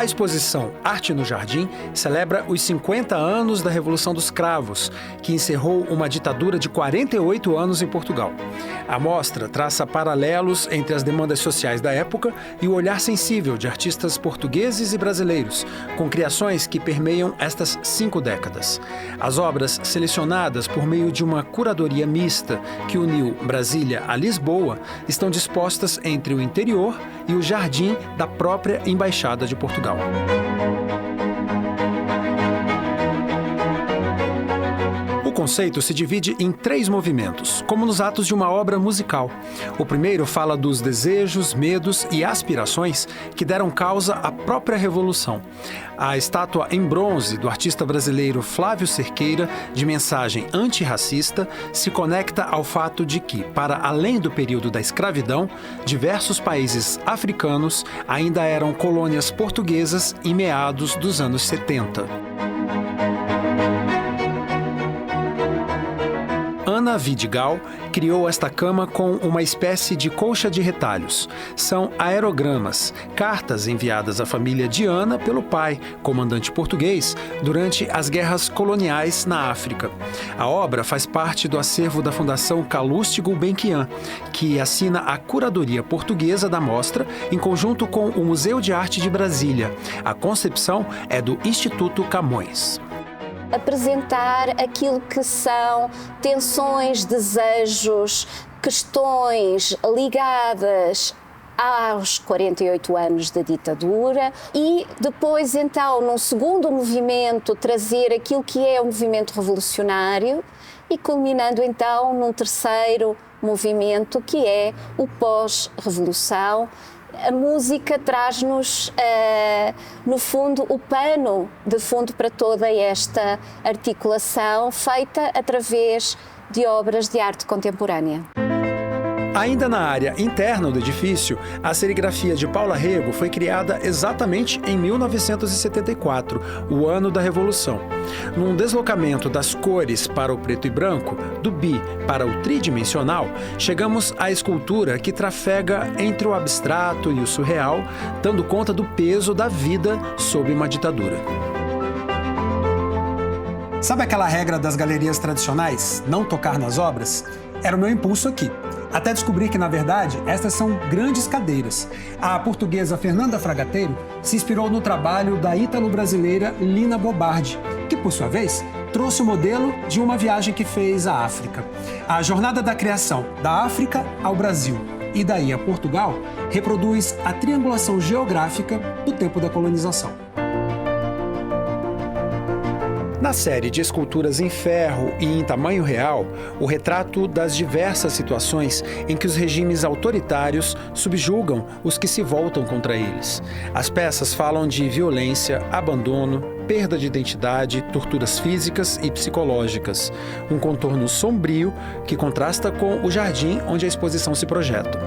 A exposição Arte no Jardim celebra os 50 anos da Revolução dos Cravos, que encerrou uma ditadura de 48 anos em Portugal. A mostra traça paralelos entre as demandas sociais da época e o olhar sensível de artistas portugueses e brasileiros, com criações que permeiam estas 5 décadas. As obras, selecionadas por meio de uma curadoria mista que uniu Brasília a Lisboa, estão dispostas entre o interior e o jardim da própria Embaixada de Portugal. O conceito se divide em 3 movimentos, como nos atos de uma obra musical. O primeiro fala dos desejos, medos e aspirações que deram causa à própria Revolução. A estátua em bronze do artista brasileiro Flávio Cerqueira, de mensagem antirracista, se conecta ao fato de que, para além do período da escravidão, diversos países africanos ainda eram colônias portuguesas em meados dos anos 70. Ana Vidigal criou esta cama com uma espécie de colcha de retalhos. São aerogramas, cartas enviadas à família de Ana pelo pai, comandante português, durante as guerras coloniais na África. A obra faz parte do acervo da Fundação Calouste Gulbenkian, que assina a curadoria portuguesa da mostra em conjunto com o Museu de Arte de Brasília. A concepção é do Instituto Camões. Apresentar aquilo que são tensões, desejos, questões ligadas aos 48 anos da ditadura e depois, então, num segundo movimento, trazer aquilo que é o movimento revolucionário e culminando, então, num terceiro movimento, que é o pós-revolução. A música traz-nos, no fundo, o pano de fundo para toda esta articulação feita através de obras de arte contemporânea. Ainda na área interna do edifício, a serigrafia de Paula Rego foi criada exatamente em 1974, o ano da Revolução. Num deslocamento das cores para o preto e branco, do bi para o tridimensional, chegamos à escultura que trafega entre o abstrato e o surreal, dando conta do peso da vida sob uma ditadura. Sabe aquela regra das galerias tradicionais, não tocar nas obras? Era o meu impulso aqui. Até descobrir que, na verdade, estas são grandes cadeiras. A portuguesa Fernanda Fragateiro se inspirou no trabalho da ítalo-brasileira Lina Bobardi, que, por sua vez, trouxe o modelo de uma viagem que fez à África. A jornada da criação da África ao Brasil e daí a Portugal reproduz a triangulação geográfica do tempo da colonização. Na série de esculturas em ferro e em tamanho real, o retrato das diversas situações em que os regimes autoritários subjugam os que se voltam contra eles. As peças falam de violência, abandono, perda de identidade, torturas físicas e psicológicas. Um contorno sombrio que contrasta com o jardim onde a exposição se projeta.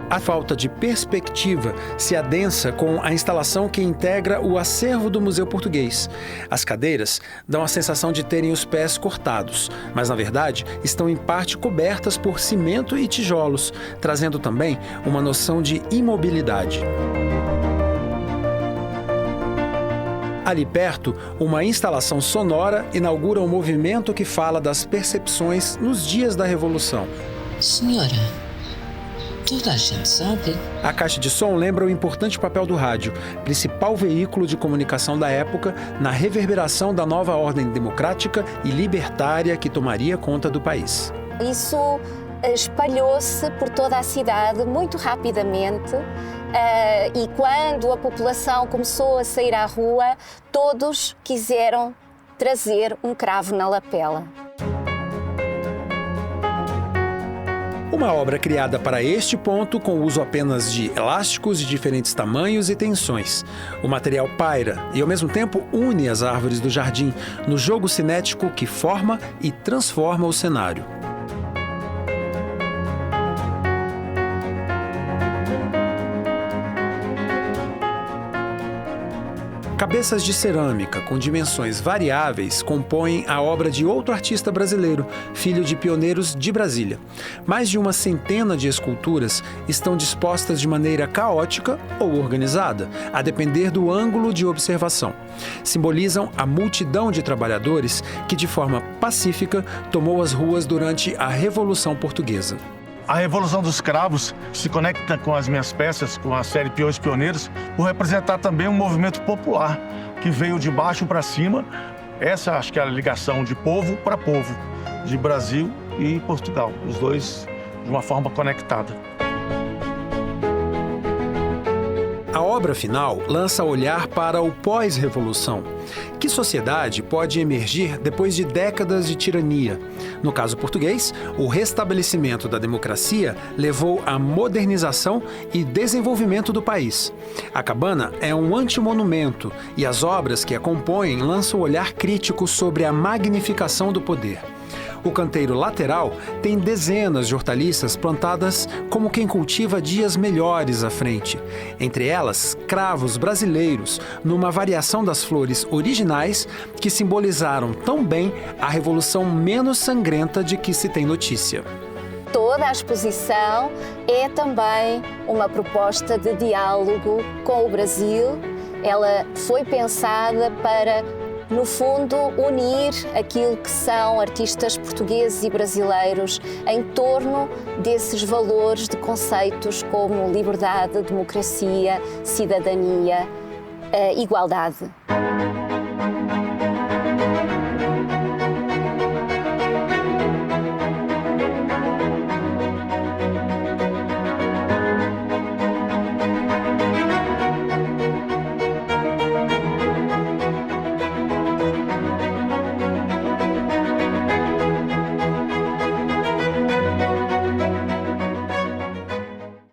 A falta de perspectiva se adensa com a instalação que integra o acervo do Museu Português. As cadeiras dão a sensação de terem os pés cortados, mas na verdade estão em parte cobertas por cimento e tijolos, trazendo também uma noção de imobilidade. Ali perto, uma instalação sonora inaugura um movimento que fala das percepções nos dias da Revolução. Senhora, toda a gente sabe. A caixa de som lembra o importante papel do rádio, principal veículo de comunicação da época na reverberação da nova ordem democrática e libertária que tomaria conta do país. Isso espalhou-se por toda a cidade muito rapidamente e quando a população começou a sair à rua, todos quiseram trazer um cravo na lapela. Uma obra criada para este ponto com o uso apenas de elásticos de diferentes tamanhos e tensões. O material paira e, ao mesmo tempo, une as árvores do jardim no jogo cinético que forma e transforma o cenário. Cabeças de cerâmica com dimensões variáveis compõem a obra de outro artista brasileiro, filho de pioneiros de Brasília. Mais de uma centena de esculturas estão dispostas de maneira caótica ou organizada, a depender do ângulo de observação. Simbolizam a multidão de trabalhadores que, de forma pacífica, tomou as ruas durante a Revolução Portuguesa. A Revolução dos Cravos se conecta com as minhas peças, com a série Peões Pioneiros, por representar também um movimento popular que veio de baixo para cima. Essa acho que é a ligação de povo para povo, de Brasil e Portugal, os dois de uma forma conectada. A obra final lança olhar para o pós-revolução. Que sociedade pode emergir depois de décadas de tirania? No caso português, o restabelecimento da democracia levou à modernização e desenvolvimento do país. A cabana é um antimonumento e as obras que a compõem lançam olhar crítico sobre a magnificação do poder. O canteiro lateral tem dezenas de hortaliças plantadas como quem cultiva dias melhores à frente. Entre elas, cravos brasileiros, numa variação das flores originais que simbolizaram tão bem a revolução menos sangrenta de que se tem notícia. Toda a exposição é também uma proposta de diálogo com o Brasil. Ela foi pensada para, no fundo, unir aquilo que são artistas portugueses e brasileiros em torno desses valores de conceitos como liberdade, democracia, cidadania, igualdade.